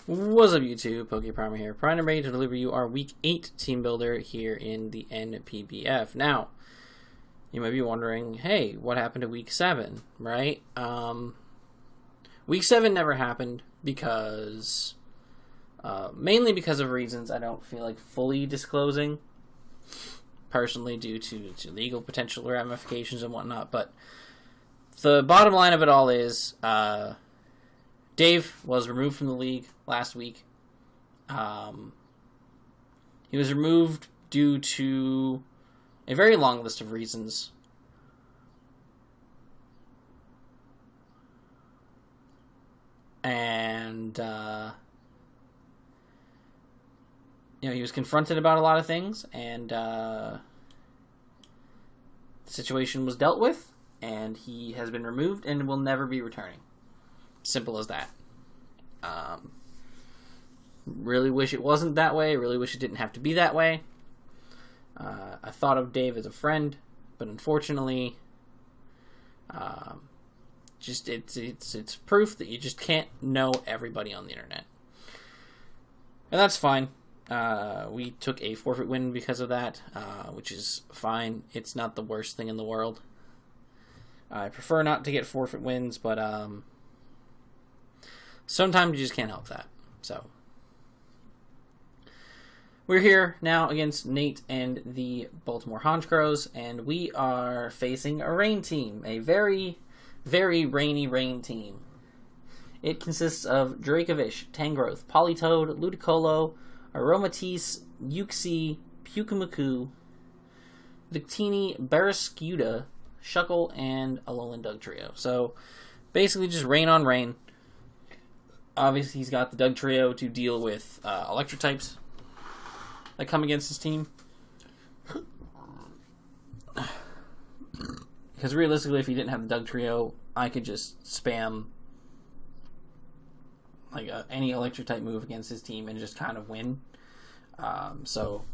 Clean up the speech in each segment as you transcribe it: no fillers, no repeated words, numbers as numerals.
What's up, YouTube? PokePrimer here, primed and ready to deliver you our Week 8 Team Builder here in the NPBF. Now, you might be wondering, hey, what happened to Week 7, right? Week 7 never happened because, mainly because of reasons I don't feel like fully disclosing, personally due to legal potential ramifications and whatnot, but the bottom line of it all is, Dave was removed from the league last week. He was removed due to a very long list of reasons. And, he was confronted about a lot of things, and the situation was dealt with, and he has been removed and will never be returning. Simple as that. Really wish it wasn't that way. Really wish it didn't have to be that way. I thought of Dave as a friend, but unfortunately, it's proof that you just can't know everybody on the internet, and that's fine. We took a forfeit win because of that, which is fine. It's not the worst thing in the world. I prefer not to get forfeit wins, but sometimes you just can't help that. So, we're here now against Nate and the Baltimore Honchkrows, and we are facing a rain team. A very, very rainy rain team. It consists of Dracovish, Tangrowth, Politoed, Ludicolo, Aromatisse, Uxie, Pukimuku, Victini, Barrascuda, Shuckle, and a Alolan Dugtrio. So, basically just rain on rain. Obviously, he's got the Dugtrio to deal with electric types that come against his team. Because realistically, if he didn't have the Dugtrio, I could just spam like any electric type move against his team and just kind of win. So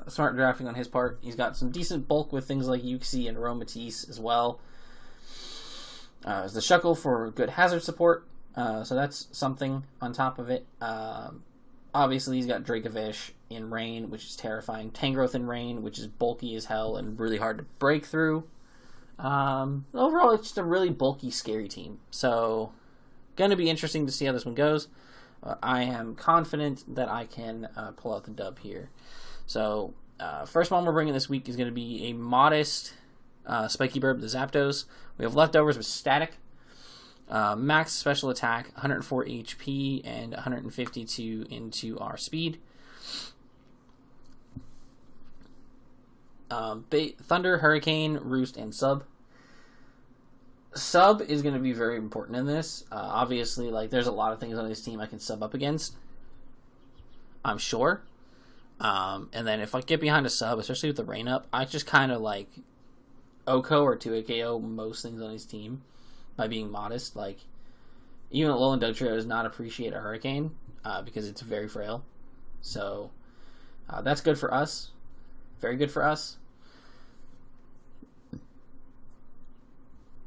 smart drafting on his part. He's got some decent bulk with things like Uxie and Aromatisse as well. There's the Shuckle for good hazard support. So that's something on top of it. Obviously, he's got Dracovish in Rain, which is terrifying. Tangrowth in Rain, which is bulky as hell and really hard to break through. Overall, it's just a really bulky, scary team. So, going to be interesting to see how this one goes. I am confident that I can pull out the dub here. So, first one we're bringing this week is going to be a modest Spiky Bird with the Zapdos. We have leftovers with Static. Max special attack, 104 HP, and 152 into our speed. Thunder, Hurricane, Roost, and Sub. Sub is going to be very important in this. Obviously, there's a lot of things on this team I can sub up against, I'm sure. And then if I get behind a sub, especially with the rain up, I just kind of OHKO or 2AKO most things on his team. By being modest, even Alolan Dugtrio does not appreciate a Hurricane because it's very frail. So that's good for us. Very good for us.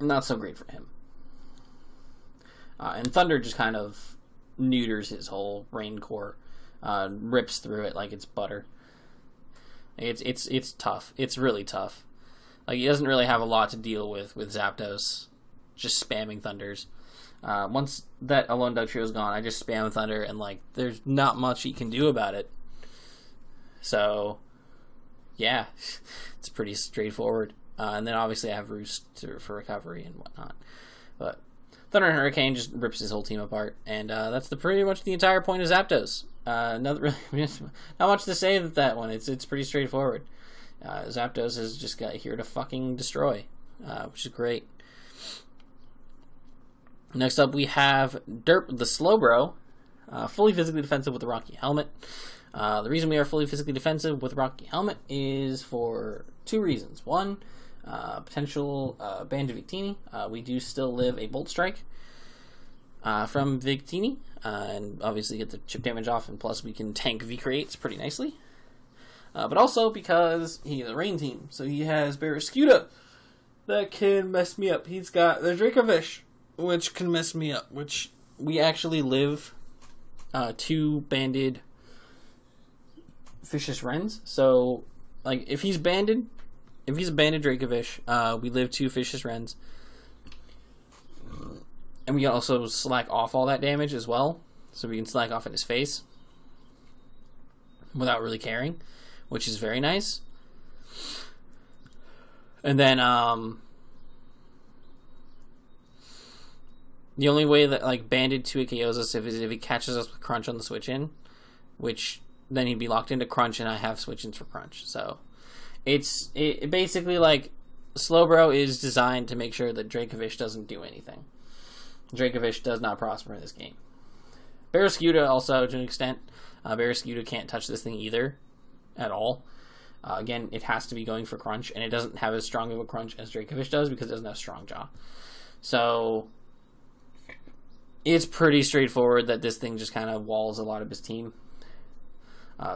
Not so great for him. And Thunder just kind of neuters his whole Rain Core, rips through it like it's butter. It's tough. It's really tough. He doesn't really have a lot to deal with Zapdos. Just spamming Thunders. Once that Alolan Dugtrio is gone, I just spam Thunder, and there's not much he can do about it. So, yeah, it's pretty straightforward. And then obviously I have Roost for recovery and whatnot. But Thunder and Hurricane just rips his whole team apart, and that's pretty much the entire point of Zapdos. Not much to say with that one. It's pretty straightforward. Zapdos is just got here to fucking destroy, which is great. Next up, we have Derp the Slowbro, fully physically defensive with the Rocky Helmet. The reason we are fully physically defensive with Rocky Helmet is for two reasons. One, potential ban to Victini. We do still live a Bolt Strike from Victini, and obviously get the chip damage off, and plus we can tank V-Creates pretty nicely. But also because he is a rain team, so he has Barrascuda that can mess me up. He's got the Dracovish, which can mess me up, which we actually live 2 banded Vicious Wrens. So, like, if he's a banded Dracovish, we live 2 Vicious Wrens. And we can also slack off all that damage as well. So we can slack off in his face without really caring, which is very nice. And then, the only way that, like, banded 2 KOs us is if he catches us with Crunch on the switch-in, which then he'd be locked into Crunch, and I have switch-ins for Crunch. So, it basically, like, Slowbro is designed to make sure that Dracovish doesn't do anything. Dracovish does not prosper in this game. Barraskewda also, to an extent. Barraskewda can't touch this thing either, at all. Again, it has to be going for Crunch, and it doesn't have as strong of a Crunch as Dracovish does because it doesn't have Strong Jaw. So, it's pretty straightforward that this thing just kind of walls a lot of his team.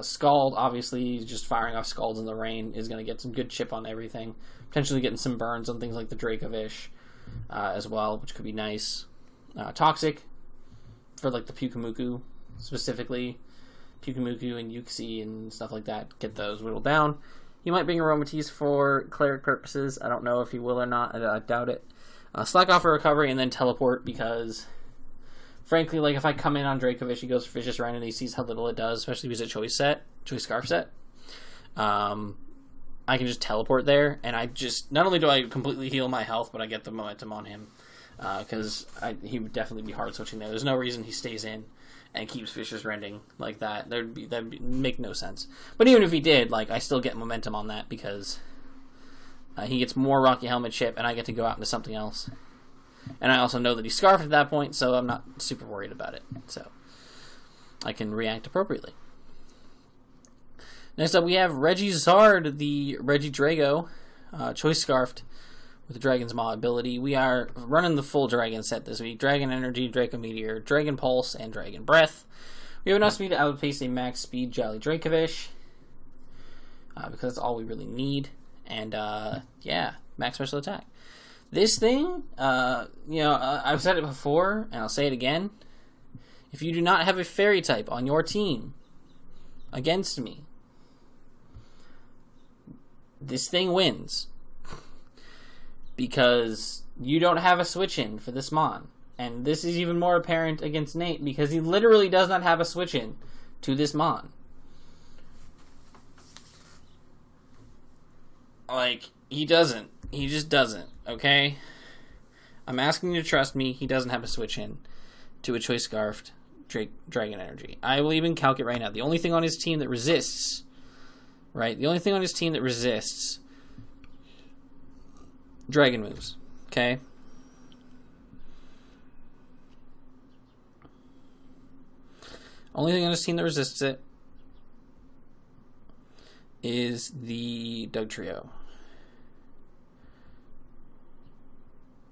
Scald, obviously, just firing off Scalds in the rain is going to get some good chip on everything. Potentially getting some burns on things like the Dracovish as well, which could be nice. Toxic for, like, the Pyukumuku specifically. Pyukumuku and Uxie and stuff like that. Get those whittled down. He might bring Aromatisse for cleric purposes. I don't know if he will or not. I doubt it. Slack off for recovery and then teleport because, frankly, like, if I come in on Dracovish, he goes for Vicious Wren and he sees how little it does, especially if he's a choice scarf set. I can just teleport there, and I just, not only do I completely heal my health, but I get the momentum on him, because he would definitely be hard switching there. There's no reason he stays in and keeps Vicious Rending like that. That'd make no sense. But even if he did, like, I still get momentum on that because he gets more Rocky Helmet chip, and I get to go out into something else. And I also know that he's scarfed at that point, so I'm not super worried about it. So I can react appropriately. Next up, we have Regizard, the Regidrago, choice scarfed with the Dragon's Maw ability. We are running the full Dragon set this week. Dragon Energy, Draco Meteor, Dragon Pulse, and Dragon Breath. We have enough speed to outpace a max speed Jolly Dracovish, because that's all we really need. And, yeah, max special attack. This thing, I've said it before, and I'll say it again. If you do not have a Fairy type on your team against me, this thing wins. Because you don't have a switch-in for this Mon. And this is even more apparent against Nate, because he literally does not have a switch-in to this Mon. Like, he doesn't. He just doesn't, okay? I'm asking you to trust me. He doesn't have a switch-in to a Choice Scarfed Dragon Energy. I will even calc it right now. The only thing on his team that resists, right? The only thing on his team that resists Dragon moves, okay? Only thing on his team that resists it is the Dugtrio.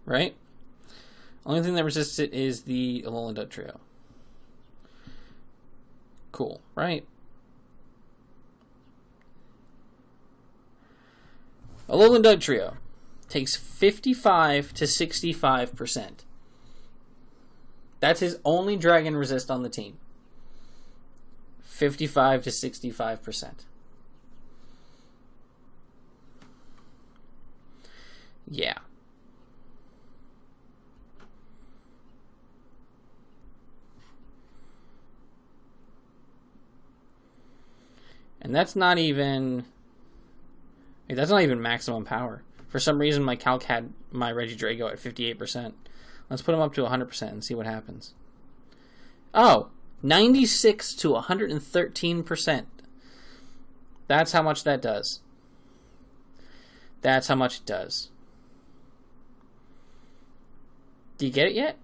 Right? Only thing that resists it is the Alolan Dugtrio. Cool, right? Alolan Dugtrio takes 55 to 65%. That's his only dragon resist on the team. 55 to 65%. Yeah. And that's not even maximum power. For some reason, my calc had my Regidrago at 58%. Let's put him up to 100% and see what happens. Oh, 96 to 113%. That's how much that does. That's how much it does. Do you get it yet?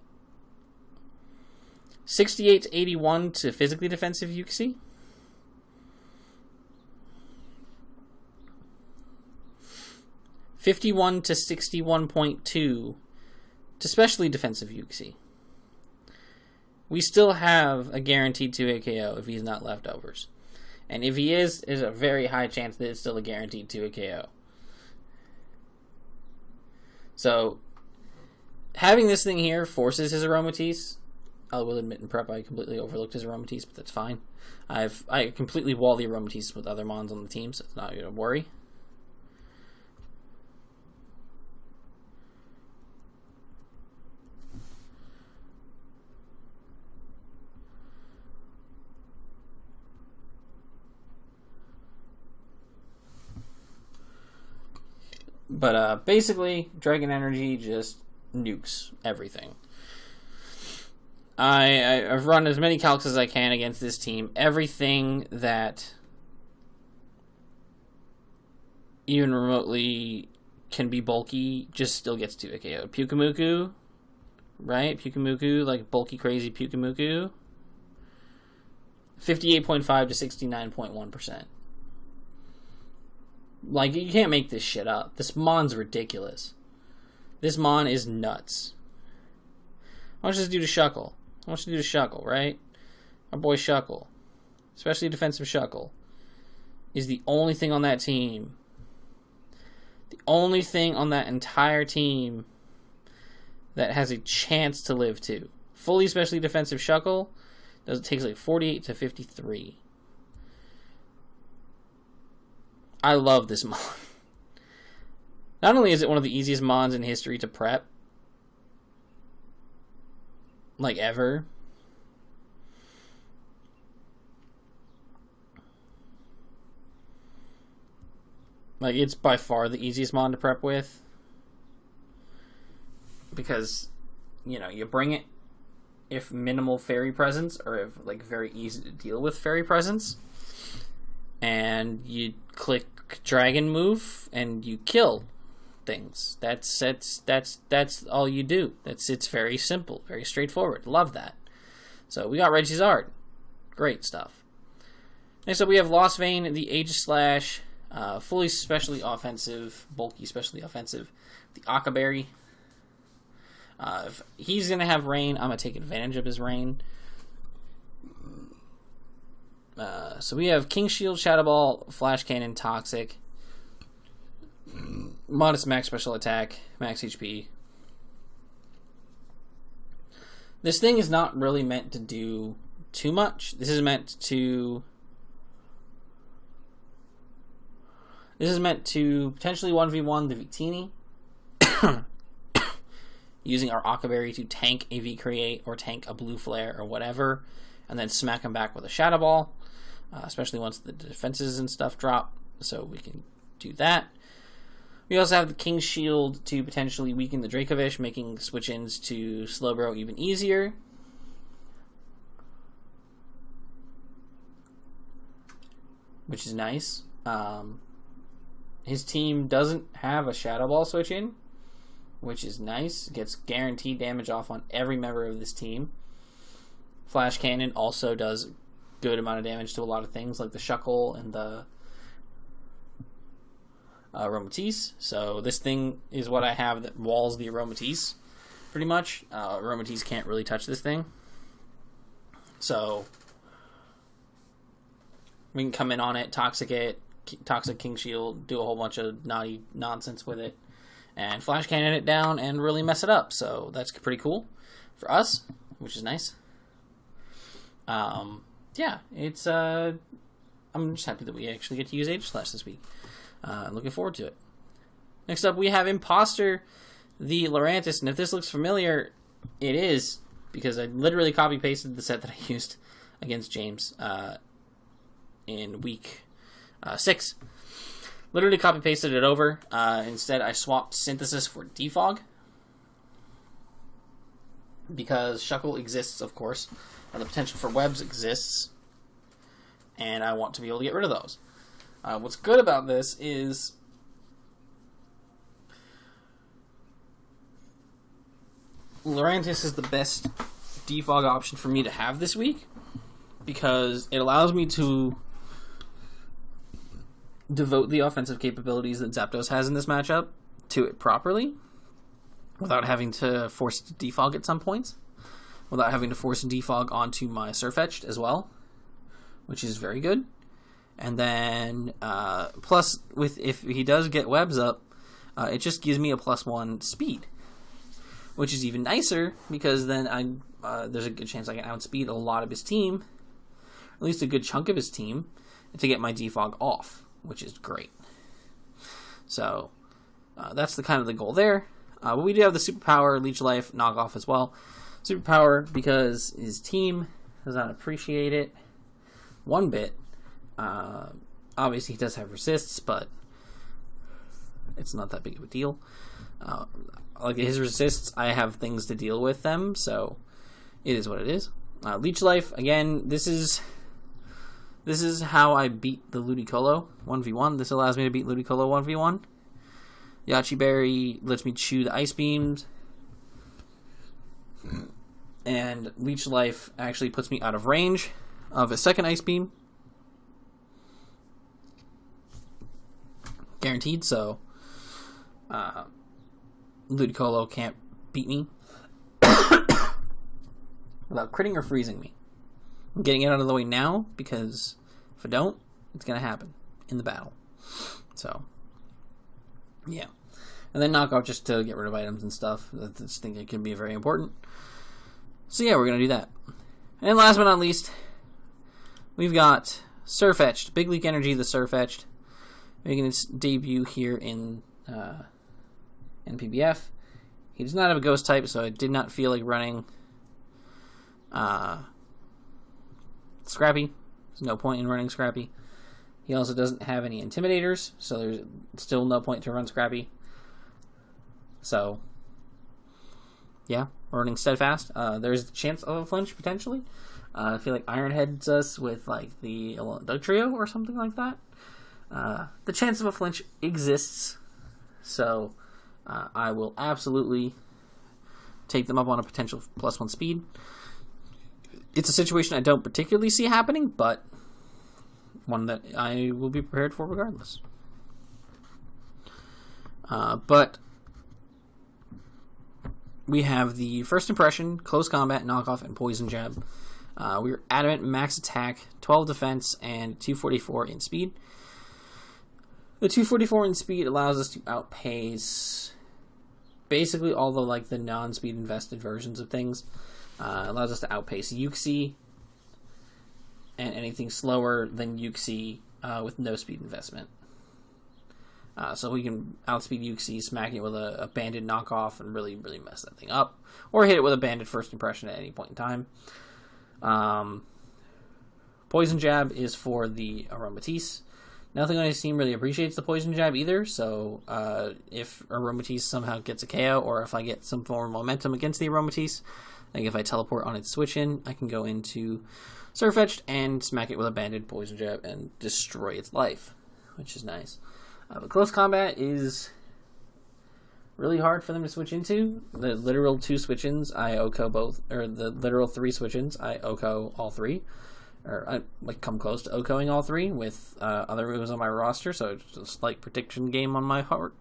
68 to 81 to physically defensive Uxie. 51 to 61.2 to specially defensive Uxie. We still have a guaranteed 2 KO if he's not leftovers. And if he is, there's a very high chance that it's still a guaranteed 2 KO. So, having this thing here forces his Aromatisse I will admit in prep I completely overlooked his Aromatisse, but that's fine. I completely wall the Aromatisse with other mons on the team, so it's not going to worry. But basically, Dragon Energy just nukes everything. I've run as many calcs as I can against this team. Everything that even remotely can be bulky just still gets 2 KO. Pyukumuku, right? Pyukumuku, like bulky crazy Pyukumuku. 58.5 to 69.1%. Like, you can't make this shit up. This mon's ridiculous. This mon is nuts. How much does it do to Shuckle? How much does it do to Shuckle, right? Our boy Shuckle, especially defensive Shuckle, is the only thing on that team. The only thing on that entire team that has a chance to live 2. Fully especially defensive Shuckle takes like 48 to 53. I love this mon. Not only is it one of the easiest mons in history to prep, like ever, like it's by far the easiest mon to prep with, because, you know, you bring it if minimal fairy presence, or if like very easy to deal with fairy presence, and you click dragon move and you kill things. That's all you do. It's very simple, very straightforward. Love that. So we got Regizard. Great stuff. Next up we have Lost Vein, the Aegislash, fully specially offensive, bulky specially offensive, the Akaberry. If he's gonna have rain, I'm gonna take advantage of his rain. So we have King Shield, Shadow Ball, Flash Cannon, Toxic, modest max special attack, max HP. This thing is not really meant to do too much. This is meant to potentially 1v1 the Victini, using our Akaberry to tank a V-Create or tank a Blue Flare or whatever, and then smack him back with a Shadow Ball, especially once the defenses and stuff drop, so we can do that. We also have the King's Shield to potentially weaken the Dracovish, making switch-ins to Slowbro even easier. Which is nice. His team doesn't have a Shadow Ball switch-in, which is nice. Gets guaranteed damage off on every member of this team. Flash Cannon also does a good amount of damage to a lot of things, like the Shuckle and the Aromatisse. So this thing is what I have that walls the Aromatisse, pretty much. Aromatisse can't really touch this thing. So we can come in on it, Toxic King Shield, do a whole bunch of naughty nonsense with it, and Flash Cannon it down and really mess it up. So that's pretty cool for us, which is nice. Yeah, it's I'm just happy that we actually get to use Aegislash this week. Looking forward to it. Next up, we have Imposter, the Lurantis, and if this looks familiar, it is, because I literally copy-pasted the set that I used against James in week 6. Literally copy-pasted it over. Instead, I swapped Synthesis for Defog, because Shuckle exists, of course, and the potential for webs exists, and I want to be able to get rid of those. What's good about this is Lurantis is the best defog option for me to have this week, because it allows me to devote the offensive capabilities that Zapdos has in this matchup to it properly, without having to force defog at some points, without having to force defog onto my Sirfetch'd as well, which is very good. And then, plus, if he does get webs up, it just gives me a +1 speed, which is even nicer, because then there's a good chance I can outspeed a lot of his team, at least a good chunk of his team, to get my defog off, which is great. So that's the kind of the goal there. But we do have the superpower Leech Life knockoff as well. Superpower because his team does not appreciate it one bit. Obviously, he does have resists, but it's not that big of a deal. Like his resists, I have things to deal with them, so it is what it is. Leech Life, again, this is how I beat the Ludicolo 1v1. This allows me to beat Ludicolo 1v1. Yachi Berry lets me chew the Ice Beams. And Leech Life actually puts me out of range of a second Ice Beam. Guaranteed, so Ludicolo can't beat me without critting or freezing me. I'm getting it out of the way now, because if I don't, it's going to happen in the battle. So, yeah. And then knockoff just to get rid of items and stuff. I just think it can be very important. So yeah, we're going to do that. And last but not least, we've got Surfetched. Big Leak Energy, the Surfetched, making its debut here in NPBF. He does not have a ghost type, so I did not feel like running Scrappy. There's no point in running Scrappy. He also doesn't have any Intimidators, so there's still no point to run Scrappy. So, yeah, we're running Steadfast. There's a chance of a flinch, potentially. I feel like Iron heads us with, like, the Doug Trio or something like that. The chance of a flinch exists, so I will absolutely take them up on a potential +1 speed. It's a situation I don't particularly see happening, but one that I will be prepared for regardless. But we have the First Impression, Close Combat, Knockoff, and Poison Jab. We're Adamant, Max Attack, 12 Defense, and 244 in Speed. The 244 in Speed allows us to outpace basically all the non-speed invested versions of things. Allows us to outpace Yuxi and anything slower than Yuxi with no speed investment. So we can outspeed Yuxi, smack it with a banded knockoff, and really, really mess that thing up. Or hit it with a banded First Impression at any point in time. Poison Jab is for the Aromatisse. Nothing on his team really appreciates the Poison Jab either, so if Aromatisse somehow gets a KO, or if I get some form of momentum against the Aromatisse, like if I teleport on its switch-in, I can go into Surfetched and smack it with a banded Poison Jab and destroy its life, which is nice. But Close Combat is really hard for them to switch into. The literal 2 switch-ins, I OHKO both, or the literal 3 switch-ins, I OHKO all 3. Or I come close to OHKOing all 3 with other moves on my roster, so it's a slight prediction game on my part.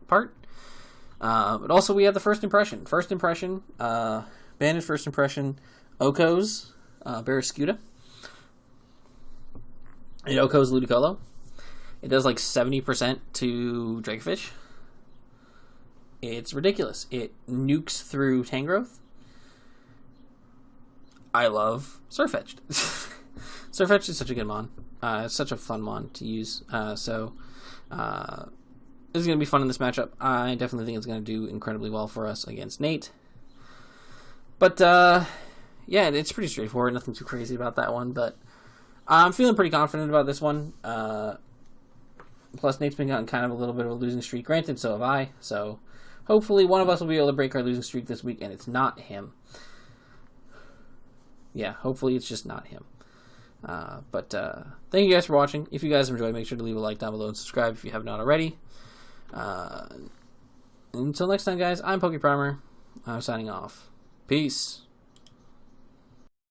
But also we have the First Impression. First Impression, Banded First Impression, OHKO's Barraskewda. It OHKO's Ludicolo. It does 70% to Drakefish. It's ridiculous. It nukes through Tangrowth. I love Surfetched. Surfetched is such a good mon. It's such a fun mon to use. So it's going to be fun in this matchup. I definitely think it's going to do incredibly well for us against Nate. But yeah, it's pretty straightforward. Nothing too crazy about that one. But I'm feeling pretty confident about this one. Plus, Nate's been on kind of a little bit of a losing streak. Granted, so have I. So hopefully one of us will be able to break our losing streak this week, and it's not him. Yeah, hopefully it's just not him. But thank you guys for watching. If you guys enjoyed, make sure to leave a like down below and subscribe if you have not already. Until next time, guys, I'm PokePrimer. I'm signing off. Peace.